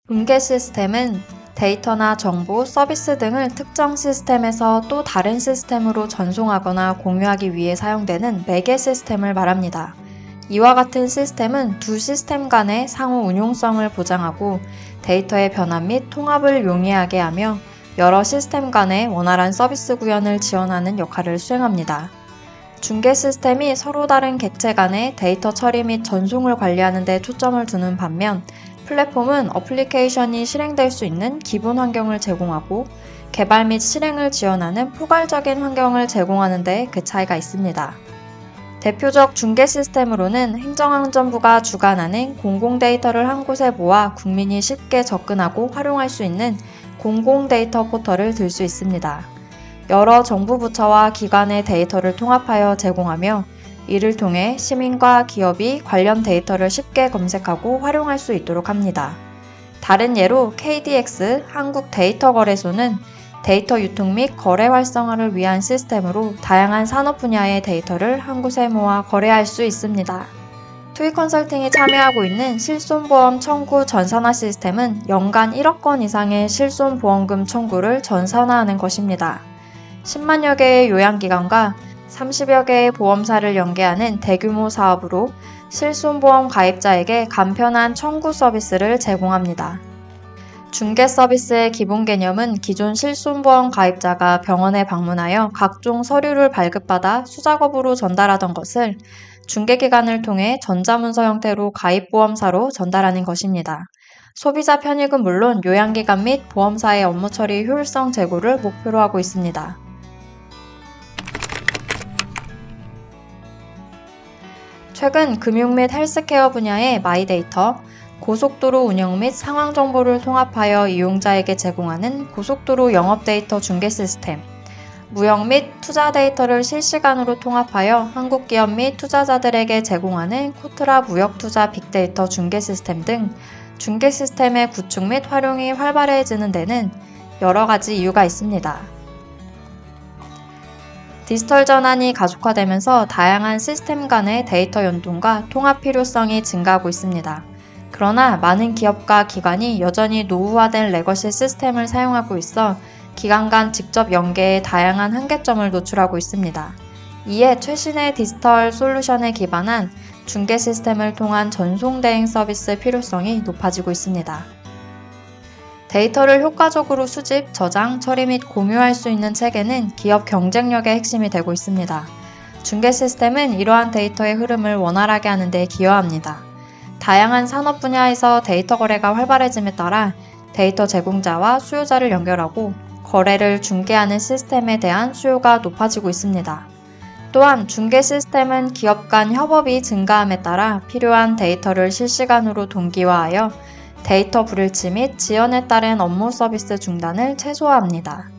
분계 시스템은 데이터나 정보, 서비스 등을 특정 시스템에서 또 다른 시스템으로 전송하거나 공유하기 위해 사용되는 매개 시스템을 말합니다. 이와 같은 시스템은 두 시스템 간의 상호 운용성을 보장하고 데이터의 변환 및 통합을 용이하게 하며 여러 시스템 간의 원활한 서비스 구현을 지원하는 역할을 수행합니다. 중개 시스템이 서로 다른 객체 간의 데이터 처리 및 전송을 관리하는 데 초점을 두는 반면 플랫폼은 어플리케이션이 실행될 수 있는 기본 환경을 제공하고 개발 및 실행을 지원하는 포괄적인 환경을 제공하는 데 그 차이가 있습니다. 대표적 중개 시스템으로는 행정안전부가 주관하는 공공 데이터를 한 곳에 모아 국민이 쉽게 접근하고 활용할 수 있는 공공 데이터 포털을 들 수 있습니다. 여러 정부 부처와 기관의 데이터를 통합하여 제공하며 이를 통해 시민과 기업이 관련 데이터를 쉽게 검색하고 활용할 수 있도록 합니다. 다른 예로 KDX 한국데이터거래소는 데이터 유통 및 거래 활성화를 위한 시스템으로 다양한 산업 분야의 데이터를 한 곳에 모아 거래할 수 있습니다. 투이컨설팅이 참여하고 있는 실손보험 청구 전산화 시스템은 연간 1억 건 이상의 실손보험금 청구를 전산화하는 것입니다. 10만여 개의 요양기관과 30여 개의 보험사를 연계하는 대규모 사업으로 실손보험 가입자에게 간편한 청구 서비스를 제공합니다. 중개 서비스의 기본 개념은 기존 실손보험 가입자가 병원에 방문하여 각종 서류를 발급받아 수작업으로 전달하던 것을 중개기관을 통해 전자문서 형태로 가입보험사로 전달하는 것입니다. 소비자 편익은 물론 요양기관 및 보험사의 업무 처리 효율성 제고를 목표로 하고 있습니다. 최근 금융 및 헬스케어 분야의 마이데이터, 고속도로 운영 및 상황 정보를 통합하여 이용자에게 제공하는 고속도로 영업 데이터 중개 시스템, 무역 및 투자 데이터를 실시간으로 통합하여 한국 기업 및 투자자들에게 제공하는 코트라 무역 투자 빅데이터 중개 시스템 등 중개 시스템의 구축 및 활용이 활발해지는 데는 여러 가지 이유가 있습니다. 디지털 전환이 가속화되면서 다양한 시스템 간의 데이터 연동과 통합 필요성이 증가하고 있습니다. 그러나 많은 기업과 기관이 여전히 노후화된 레거시 시스템을 사용하고 있어 기관 간 직접 연계에 다양한 한계점을 노출하고 있습니다. 이에 최신의 디지털 솔루션에 기반한 중개 시스템을 통한 전송 대행 서비스 필요성이 높아지고 있습니다. 데이터를 효과적으로 수집, 저장, 처리 및 공유할 수 있는 체계는 기업 경쟁력의 핵심이 되고 있습니다. 중개 시스템은 이러한 데이터의 흐름을 원활하게 하는 데 기여합니다. 다양한 산업 분야에서 데이터 거래가 활발해짐에 따라 데이터 제공자와 수요자를 연결하고 거래를 중개하는 시스템에 대한 수요가 높아지고 있습니다. 또한 중개 시스템은 기업 간 협업이 증가함에 따라 필요한 데이터를 실시간으로 동기화하여 데이터 불일치 및 지연에 따른 업무 서비스 중단을 최소화합니다.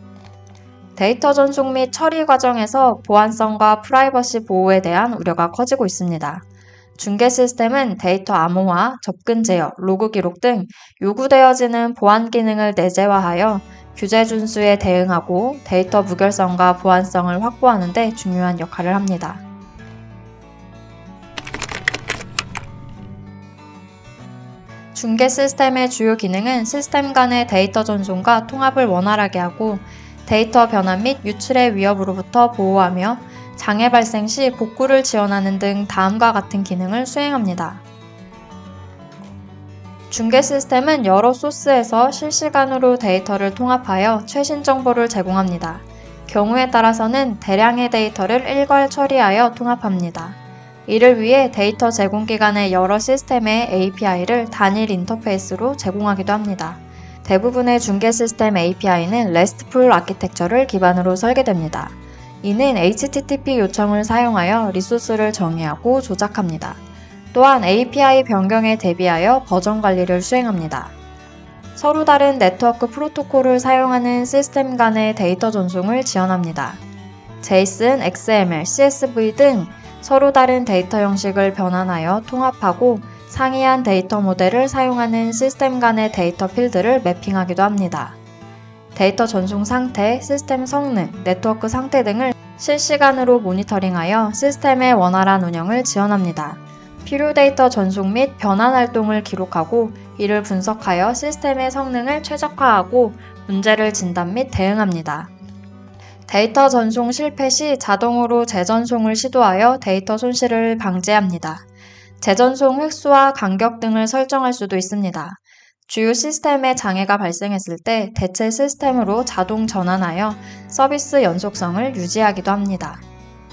데이터 전송 및 처리 과정에서 보안성과 프라이버시 보호에 대한 우려가 커지고 있습니다. 중개 시스템은 데이터 암호화, 접근 제어, 로그 기록 등 요구되어지는 보안 기능을 내재화하여 규제 준수에 대응하고 데이터 무결성과 보안성을 확보하는 데 중요한 역할을 합니다. 중개 시스템의 주요 기능은 시스템 간의 데이터 전송과 통합을 원활하게 하고 데이터 변환 및 유출의 위협으로부터 보호하며 장애 발생 시 복구를 지원하는 등 다음과 같은 기능을 수행합니다. 중개 시스템은 여러 소스에서 실시간으로 데이터를 통합하여 최신 정보를 제공합니다. 경우에 따라서는 대량의 데이터를 일괄 처리하여 통합합니다. 이를 위해 데이터 제공기관의 여러 시스템의 API를 단일 인터페이스로 제공하기도 합니다. 대부분의 중개 시스템 API는 RESTful 아키텍처를 기반으로 설계됩니다. 이는 HTTP 요청을 사용하여 리소스를 정의하고 조작합니다. 또한 API 변경에 대비하여 버전 관리를 수행합니다. 서로 다른 네트워크 프로토콜을 사용하는 시스템 간의 데이터 전송을 지원합니다. JSON, XML, CSV 등 서로 다른 데이터 형식을 변환하여 통합하고 상이한 데이터 모델을 사용하는 시스템 간의 데이터 필드를 매핑하기도 합니다. 데이터 전송 상태, 시스템 성능, 네트워크 상태 등을 실시간으로 모니터링하여 시스템의 원활한 운영을 지원합니다. 필요 데이터 전송 및 변환 활동을 기록하고 이를 분석하여 시스템의 성능을 최적화하고 문제를 진단 및 대응합니다. 데이터 전송 실패 시 자동으로 재전송을 시도하여 데이터 손실을 방지합니다. 재전송 획수와 간격 등을 설정할 수도 있습니다. 주요 시스템에 장애가 발생했을 때 대체 시스템으로 자동 전환하여 서비스 연속성을 유지하기도 합니다.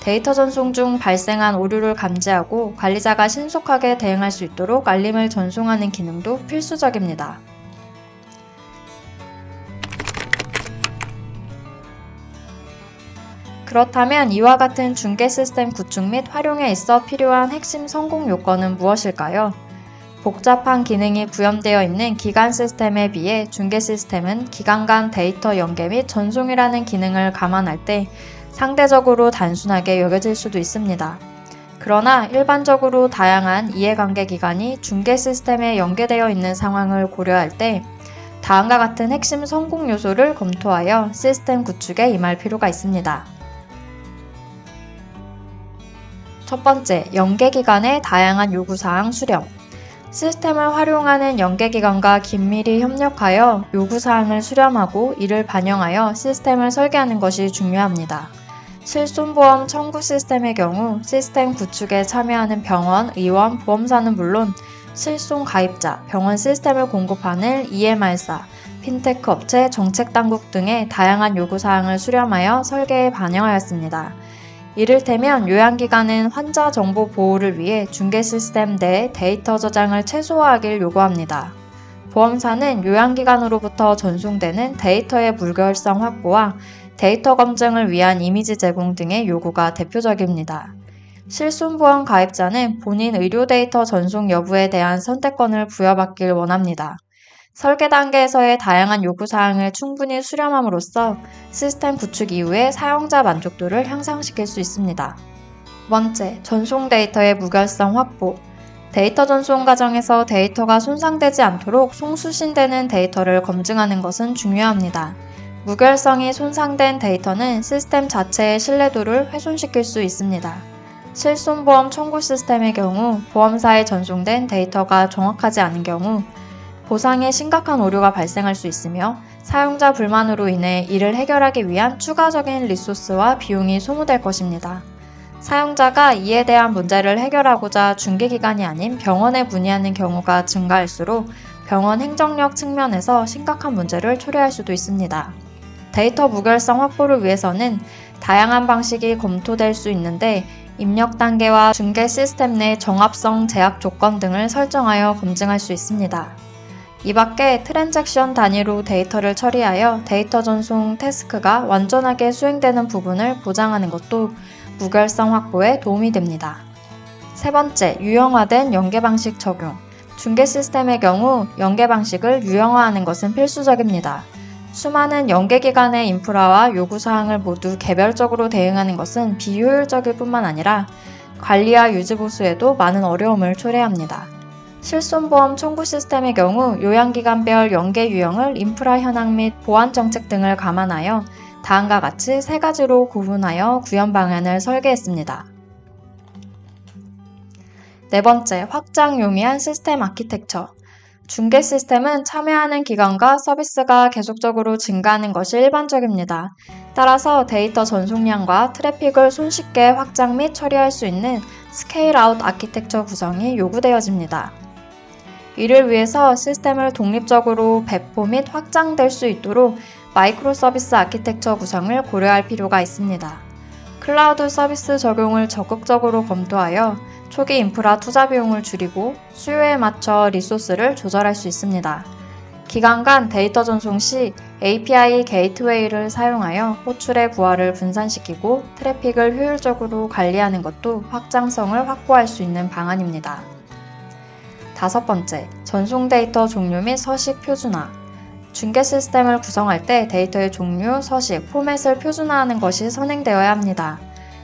데이터 전송 중 발생한 오류를 감지하고 관리자가 신속하게 대응할 수 있도록 알림을 전송하는 기능도 필수적입니다. 그렇다면 이와 같은 중개 시스템 구축 및 활용에 있어 필요한 핵심 성공 요건은 무엇일까요? 복잡한 기능이 구현되어 있는 기간 시스템에 비해 중개 시스템은 기간 간 데이터 연계 및 전송이라는 기능을 감안할 때 상대적으로 단순하게 여겨질 수도 있습니다. 그러나 일반적으로 다양한 이해관계 기관이 중개 시스템에 연계되어 있는 상황을 고려할 때 다음과 같은 핵심 성공 요소를 검토하여 시스템 구축에 임할 필요가 있습니다. 첫 번째, 연계기관의 다양한 요구사항 수렴. 시스템을 활용하는 연계기관과 긴밀히 협력하여 요구사항을 수렴하고 이를 반영하여 시스템을 설계하는 것이 중요합니다. 실손보험 청구 시스템의 경우 시스템 구축에 참여하는 병원, 의원, 보험사는 물론 실손 가입자, 병원 시스템을 공급하는 EMR사, 핀테크 업체, 정책당국 등의 다양한 요구사항을 수렴하여 설계에 반영하였습니다. 이를테면 요양기관은 환자 정보 보호를 위해 중개 시스템 내 데이터 저장을 최소화하길 요구합니다. 보험사는 요양기관으로부터 전송되는 데이터의 무결성 확보와 데이터 검증을 위한 이미지 제공 등의 요구가 대표적입니다. 실손보험 가입자는 본인 의료 데이터 전송 여부에 대한 선택권을 부여받길 원합니다. 설계 단계에서의 다양한 요구사항을 충분히 수렴함으로써 시스템 구축 이후에 사용자 만족도를 향상시킬 수 있습니다. 두 번째, 전송 데이터의 무결성 확보. 데이터 전송 과정에서 데이터가 손상되지 않도록 송수신되는 데이터를 검증하는 것은 중요합니다. 무결성이 손상된 데이터는 시스템 자체의 신뢰도를 훼손시킬 수 있습니다. 실손보험 청구 시스템의 경우 보험사에 전송된 데이터가 정확하지 않은 경우 보상에 심각한 오류가 발생할 수 있으며 사용자 불만으로 인해 이를 해결하기 위한 추가적인 리소스와 비용이 소모될 것입니다. 사용자가 이에 대한 문제를 해결하고자 중개기관이 아닌 병원에 문의하는 경우가 증가할수록 병원 행정력 측면에서 심각한 문제를 초래할 수도 있습니다. 데이터 무결성 확보를 위해서는 다양한 방식이 검토될 수 있는데 입력 단계와 중개 시스템 내 정합성 제약 조건 등을 설정하여 검증할 수 있습니다. 이 밖에 트랜잭션 단위로 데이터를 처리하여 데이터 전송 태스크가 완전하게 수행되는 부분을 보장하는 것도 무결성 확보에 도움이 됩니다. 세 번째, 유형화된 연계 방식 적용. 중개 시스템의 경우 연계 방식을 유형화하는 것은 필수적입니다. 수많은 연계기관의 인프라와 요구사항을 모두 개별적으로 대응하는 것은 비효율적일 뿐만 아니라 관리와 유지 보수에도 많은 어려움을 초래합니다. 실손보험 청구 시스템의 경우 요양기관별 연계 유형을 인프라 현황 및 보안 정책 등을 감안하여 다음과 같이 세 가지로 구분하여 구현 방안을 설계했습니다. 네 번째, 확장 용이한 시스템 아키텍처. 중개 시스템은 참여하는 기관과 서비스가 계속적으로 증가하는 것이 일반적입니다. 따라서 데이터 전송량과 트래픽을 손쉽게 확장 및 처리할 수 있는 스케일 아웃 아키텍처 구성이 요구되어집니다. 이를 위해서 시스템을 독립적으로 배포 및 확장될 수 있도록 마이크로 서비스 아키텍처 구성을 고려할 필요가 있습니다. 클라우드 서비스 적용을 적극적으로 검토하여 초기 인프라 투자 비용을 줄이고 수요에 맞춰 리소스를 조절할 수 있습니다. 기관 간 데이터 전송 시 API 게이트웨이를 사용하여 호출의 부하를 분산시키고 트래픽을 효율적으로 관리하는 것도 확장성을 확보할 수 있는 방안입니다. 다섯 번째, 전송 데이터 종류 및 서식 표준화. 중개 시스템을 구성할 때 데이터의 종류, 서식, 포맷을 표준화하는 것이 선행되어야 합니다.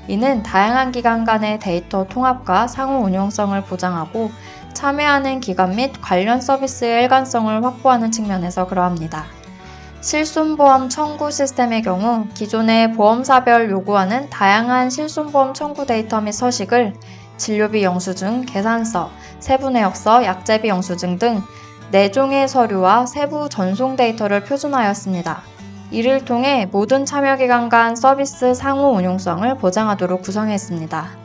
이는 다양한 기관 간의 데이터 통합과 상호 운용성을 보장하고 참여하는 기관 및 관련 서비스의 일관성을 확보하는 측면에서 그러합니다. 실손보험 청구 시스템의 경우 기존의 보험사별 요구하는 다양한 실손보험 청구 데이터 및 서식을 진료비 영수증, 계산서, 세부내역서, 약제비 영수증 등 4종의 서류와 세부 전송 데이터를 표준화하였습니다. 이를 통해 모든 참여기관 간 서비스 상호 운용성을 보장하도록 구성했습니다.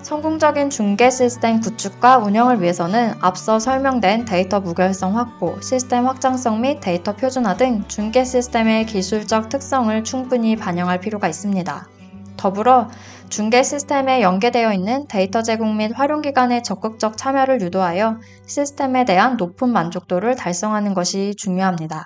성공적인 중개 시스템 구축과 운영을 위해서는 앞서 설명된 데이터 무결성 확보, 시스템 확장성 및 데이터 표준화 등 중개 시스템의 기술적 특성을 충분히 반영할 필요가 있습니다. 더불어 중개 시스템에 연계되어 있는 데이터 제공 및 활용 기관의 적극적 참여를 유도하여 시스템에 대한 높은 만족도를 달성하는 것이 중요합니다.